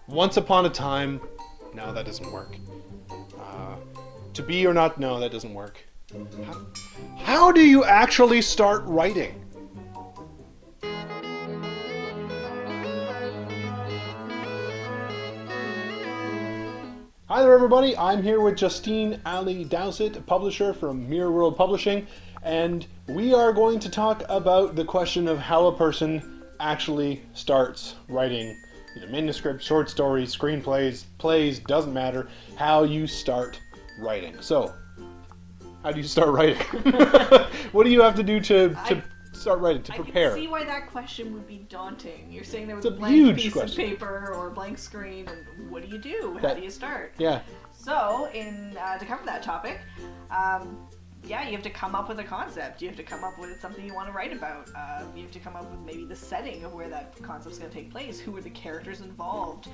Once upon a time, no, that doesn't work. To be or not, no, that doesn't work. How do you actually start writing? Hi there, everybody. I'm here with Justine Dowsett, a publisher from Mirror World Publishing, and we are going to talk about the question of how a person actually starts writing either manuscripts, short stories, screenplays, plays, doesn't matter, how you start writing. So, how do you start writing? What do you have to do to start writing, to prepare? I can see why that question would be daunting. You're saying there was It's a a blank huge piece question. of paper or a blank screen, and what do you do? How do you start? Yeah. So, to cover that topic, you have to come up with a concept. You have to come up with something you want to write about. You have to come up with maybe the setting of where that concept's going to take place. Who are the characters involved?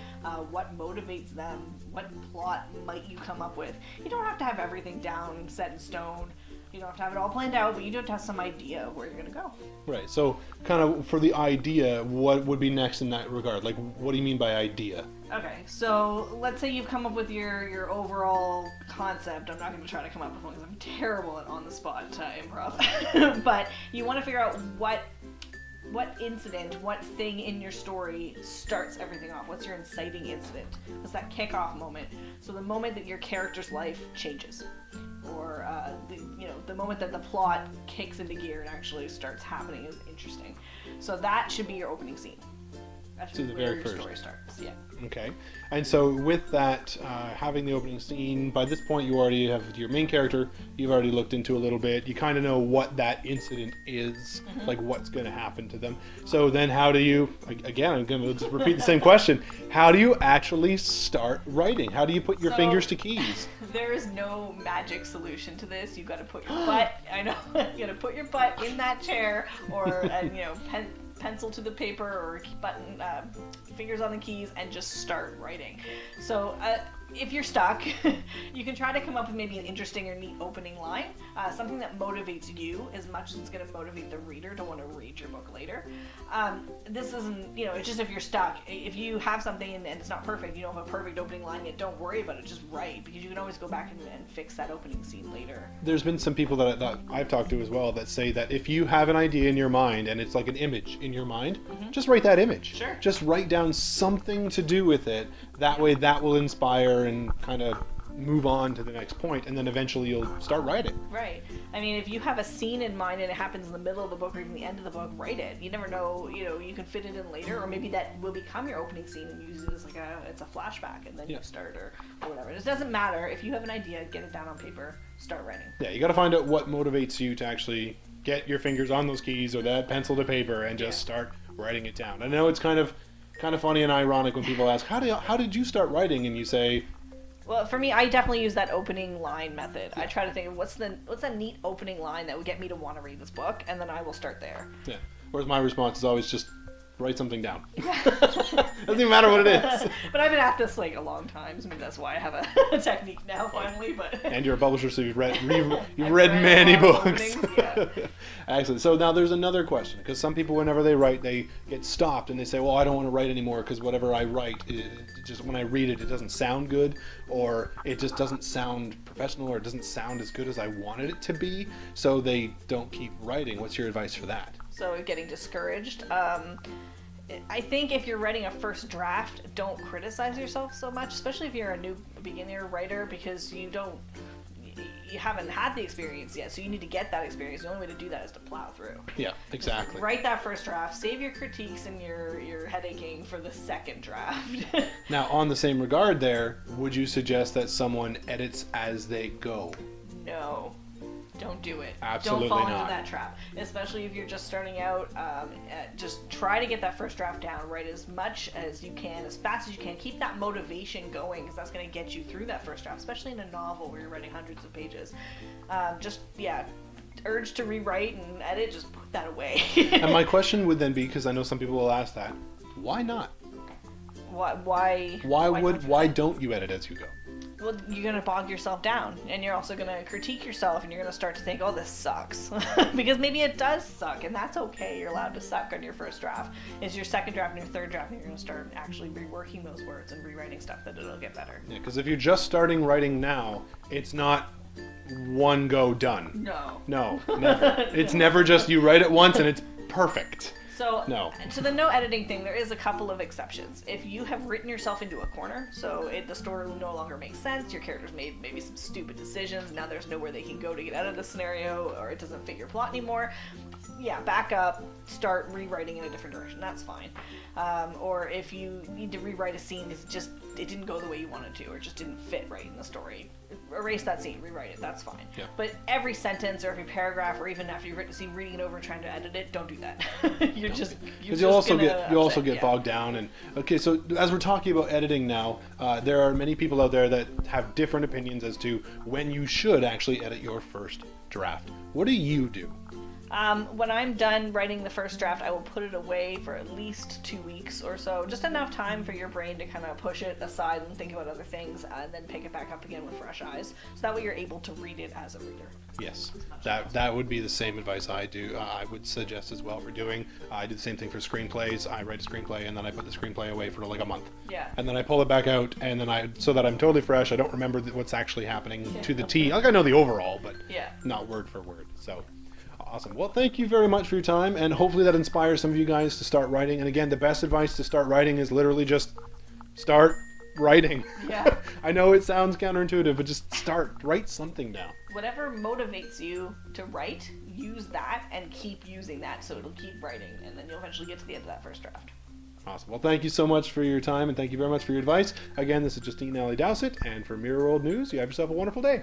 What motivates them? What plot might you come up with? You don't have to have everything down, set in stone. You don't have to have it all planned out, but you do have to have some idea of where you're going to go. Right. So, kind of for the idea, what would be next in that regard? Like, what do you mean by idea? Okay, so let's say you've come up with your overall concept. I'm not going to try to come up with one because I'm terrible at on-the-spot improv. But you want to figure out what incident, what thing in your story starts everything off. What's your inciting incident? What's that kickoff moment? So the moment that your character's life changes. Or the moment that the plot kicks into gear and actually starts happening is interesting. So that should be your opening scene. That should be where your story starts. Yeah. Okay. And so with that, having the opening scene, by this point you already have your main character, you've already looked into a little bit, you kind of know what that incident is, like what's going to happen to them. So then how do you, again, I'm going to just repeat the same question, how do you actually start writing? How do you put your fingers to keys? There is no magic solution to this. You've got to put your butt, you got to put your butt in that chair or, pencil to the paper or button, fingers on the keys, and just start writing. So if you're stuck, you can try to come up with maybe an interesting or neat opening line, something that motivates you as much as it's going to motivate the reader to want to read your book later. This isn't, it's just if you're stuck. If you have something and it's not perfect, you don't have a perfect opening line yet, don't worry about it, just write, because you can always go back and fix that opening scene later. There's been some people that I've talked to as well that say that if you have an idea in your mind and it's like an image in your mind, just write that image. Sure. Just write down something to do with it. That way that will inspire and kind of move on to the next point, and then eventually you'll start writing. Right. I mean, if you have a scene in mind and it happens in the middle of the book or even the end of the book, write it. You never know, you can fit it in later, or maybe that will become your opening scene and use it as it's a flashback, and then you start or whatever. It doesn't matter. If you have an idea, get it down on paper, start writing. Yeah, you got to find out what motivates you to actually get your fingers on those keys or that pencil to paper and just start writing it down. I know it's kind of funny and ironic when people ask, how did you start writing? And you say, well, for me, I definitely use that opening line method. I try to think of what's a neat opening line that would get me to want to read this book, and then I will start there. Yeah. Whereas my response is always just write something down. Doesn't even matter what it is. But I've been at this a long time, so maybe that's why I have a technique now finally. But and you're a publisher, so you've read many books. Yeah. Excellent. So now there's another question, because some people, whenever they write, they get stopped and they say, well, I don't want to write anymore because whatever I write, just when I read it, it doesn't sound good, or it just doesn't sound professional, or it doesn't sound as good as I wanted it to be, so they don't keep writing. What's your advice for that? So getting discouraged. I think if you're writing a first draft, don't criticize yourself so much, especially if you're a new beginner writer, because you haven't had the experience yet, so you need to get that experience. The only way to do that is to plow through. Yeah, exactly. Just write that first draft, save your critiques and your head aching for the second draft. Now, on the same regard there, would you suggest that someone edits as they go? No. Don't do it. Absolutely Don't fall not. into that trap, especially if you're just starting out. Just try to get that first draft down. Write as much as you can, as fast as you can. Keep that motivation going, because that's going to get you through that first draft, especially in a novel where you're writing hundreds of pages. Urge to rewrite and edit, just put that away. And my question would then be, because I know some people will ask that, why not? Why Why don't you edit as you go? Well, you're going to bog yourself down, and you're also going to critique yourself, and you're going to start to think, oh, this sucks. Because maybe it does suck, and that's okay. You're allowed to suck on your first draft. It's your second draft and your third draft, and you're going to start actually reworking those words and rewriting stuff that it'll get better. Yeah, because if you're just starting writing now, it's not one go done. No, never. It's never just you write it once and it's perfect. So, no. To the no editing thing, there is a couple of exceptions. If you have written yourself into a corner, so the story no longer makes sense, your characters made maybe some stupid decisions, now there's nowhere they can go to get out of the scenario, or it doesn't fit your plot anymore, yeah, back up, start rewriting in a different direction, that's fine. Or if you need to rewrite a scene, it didn't go the way you wanted to, or it just didn't fit right in the story, erase that scene, rewrite it, that's fine. Yeah. But every sentence or every paragraph, or even after you've written a scene, reading it over and trying to edit it, don't do that. Because you'll also get bogged down. And okay, so as we're talking about editing now, there are many people out there that have different opinions as to when you should actually edit your first draft. What do you do? When I'm done writing the first draft, I will put it away for at least 2 weeks or so. Just enough time for your brain to kind of push it aside and think about other things, and then pick it back up again with fresh eyes. So that way you're able to read it as a reader. Yes, that would be the same advice I do. I would suggest as well for doing. I do the same thing for screenplays. I write a screenplay and then I put the screenplay away for like a month. Yeah. And then I pull it back out, and then so that I'm totally fresh. I don't remember what's actually happening to the T. Like I know the overall, but not word for word. So. Awesome. Well, thank you very much for your time, and hopefully that inspires some of you guys to start writing. And again, the best advice to start writing is literally just start writing. Yeah. I know it sounds counterintuitive, but just write something down. Whatever motivates you to write, use that and keep using that so it'll keep writing, and then you'll eventually get to the end of that first draft. Awesome. Well, thank you so much for your time, and thank you very much for your advice. Again, this is Justine Dowsett, and for Mirror World News, you have yourself a wonderful day.